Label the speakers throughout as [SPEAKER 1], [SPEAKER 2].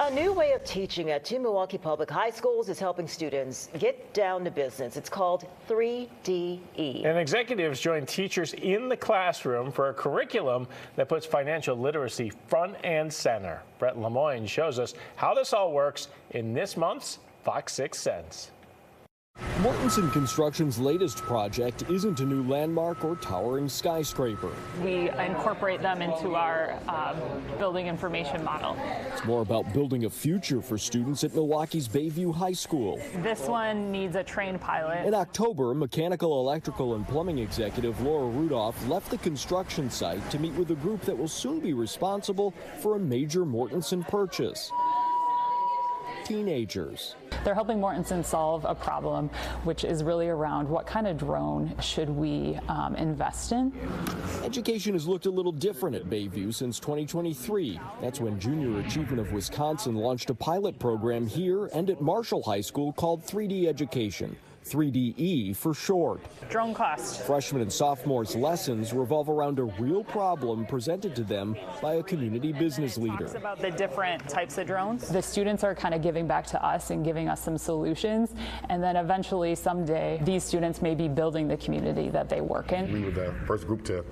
[SPEAKER 1] A new way of teaching at 2 Milwaukee public high schools is helping students get down to business. It's called 3DE.
[SPEAKER 2] And executives join teachers in the classroom for a curriculum that puts financial literacy front and center. Brett Lemoyne shows us how this all works in this month's FOX6 Cents.
[SPEAKER 3] Mortenson Construction's latest project isn't a new landmark or towering skyscraper.
[SPEAKER 4] We incorporate them into our building information model.
[SPEAKER 3] It's more about building a future for students at Milwaukee's Bayview High School.
[SPEAKER 4] This one needs a trained pilot.
[SPEAKER 3] In October, mechanical, electrical, and plumbing executive Laura Rudolph left the construction site to meet with a group that will soon be responsible for a major Mortenson purchase. Teenagers.
[SPEAKER 4] They're helping Mortenson solve a problem, which is really around what kind of drone should we invest in.
[SPEAKER 3] Education has looked a little different at Bayview since 2023. That's when Junior Achievement of Wisconsin launched a pilot program here and at Marshall High School called 3D Education. 3DE for short.
[SPEAKER 4] Drone cost.
[SPEAKER 3] Freshmen and sophomores' lessons revolve around a real problem presented to them by a community business leader.
[SPEAKER 4] Talks about the different types of drones. The students are kind of giving back to us and giving us some solutions, and then eventually someday these students may be building the community that they work in.
[SPEAKER 5] We were the first group to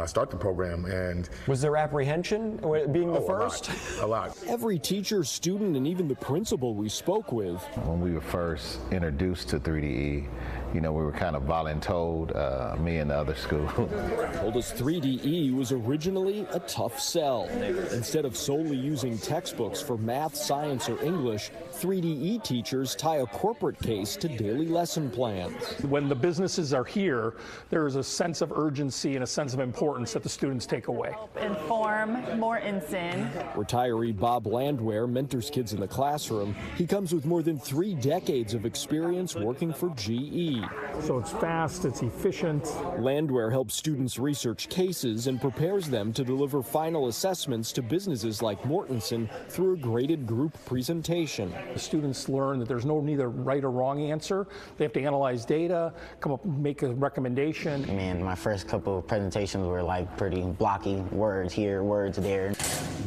[SPEAKER 5] start the program. And
[SPEAKER 6] was there apprehension being the first?
[SPEAKER 5] A lot.
[SPEAKER 3] Every teacher, student, and even the principal we spoke with.
[SPEAKER 7] When we were first introduced to 3DE, we were kind of voluntold, me and the other school.
[SPEAKER 3] Told us 3DE was originally a tough sell. Instead of solely using textbooks for math, science, or English, 3DE teachers tie a corporate case to daily lesson plans.
[SPEAKER 8] When the businesses are here, there is a sense of urgency and a sense of importance that the students take away.
[SPEAKER 4] Inform Mortenson.
[SPEAKER 3] Retiree Bob Landwehr mentors kids in the classroom. He comes with more than 3 decades of experience working for GE.
[SPEAKER 8] So it's fast, it's efficient.
[SPEAKER 3] Landwehr helps students research cases and prepares them to deliver final assessments to businesses like Mortenson through a graded group presentation.
[SPEAKER 8] The students learn that there's neither right or wrong answer. They have to analyze data, come up, make a recommendation.
[SPEAKER 9] Man, my first couple of presentations were like pretty blocky, words here, words there.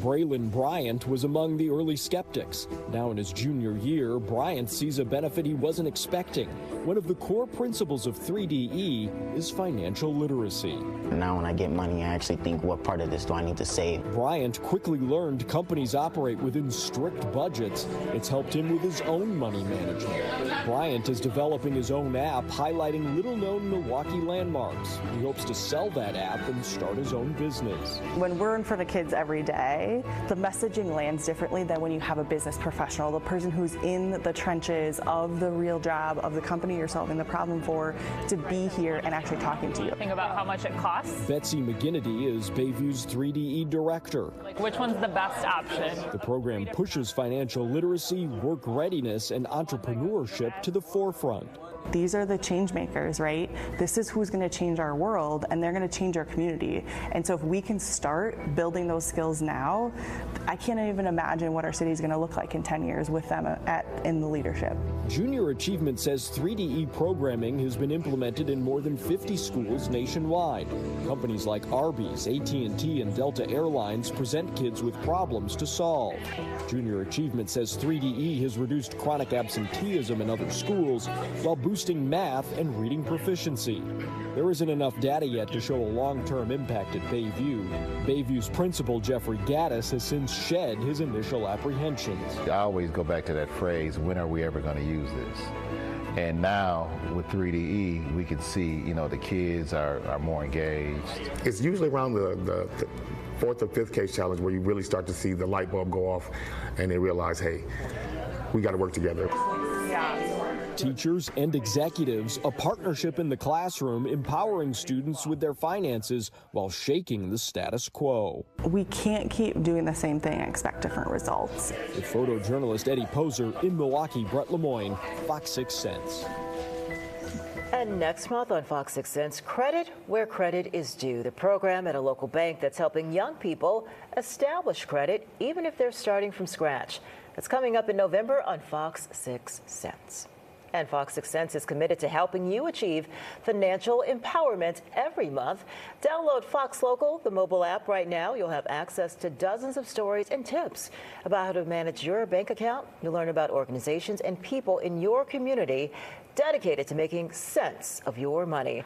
[SPEAKER 3] Braylon Bryant was among the early skeptics. Now in his junior year, Bryant sees a benefit he wasn't expecting. One of the core principles of 3DE is financial literacy.
[SPEAKER 9] Now when I get money, I actually think, what part of this do I need to save?
[SPEAKER 3] Bryant quickly learned companies operate within strict budgets. It's helped him with his own money management. Bryant is developing his own app highlighting little-known Milwaukee landmarks. He hopes to sell that app and start his own business.
[SPEAKER 10] When we're in front of kids every day, the messaging lands differently than when you have a business professional, the person who's in the trenches of the real job of the company you're solving the problem for, to be here and actually talking to you.
[SPEAKER 4] Think about how much it costs.
[SPEAKER 3] Betsy McGinnity is Bayview's 3DE director.
[SPEAKER 4] Like, which one's the best option?
[SPEAKER 3] The program pushes financial literacy, work readiness, and entrepreneurship to the forefront.
[SPEAKER 10] These are the change makers, right? This is who's going to change our world, and they're going to change our community. And so if we can start building those skills now, I can't even imagine what our city is going to look like in 10 years with them in the leadership.
[SPEAKER 3] Junior Achievement says 3DE programming has been implemented in more than 50 schools nationwide. Companies like Arby's, AT&T, and Delta Airlines present kids with problems to solve. Junior Achievement says 3DE has reduced chronic absenteeism in other schools while boosting math and reading proficiency. There isn't enough data yet to show a long-term impact at Bayview. Bayview's principal, Jeffrey Gaddis, has since shed his initial apprehensions.
[SPEAKER 7] I always go back to that phrase, when are we ever going to use this? And now with 3DE, we can see, the kids are more engaged.
[SPEAKER 5] It's usually around the 4th or 5th case challenge where you really start to see the light bulb go off and they realize, hey, we got to work together.
[SPEAKER 3] Teachers and executives, a partnership in the classroom, empowering students with their finances while shaking the status quo.
[SPEAKER 10] We can't keep doing the same thing and expect different results.
[SPEAKER 3] With photojournalist Eddie Poser in Milwaukee, Brett Lemoyne, FOX6 Cents.
[SPEAKER 1] And next month on FOX6 Cents, Credit Where Credit is Due, the program at a local bank that's helping young people establish credit even if they're starting from scratch. That's coming up in November on FOX6 Cents. And Fox 6 Cents is committed to helping you achieve financial empowerment every month. Download Fox Local, the mobile app, right now. You'll have access to dozens of stories and tips about how to manage your bank account. You'll learn about organizations and people in your community dedicated to making sense of your money.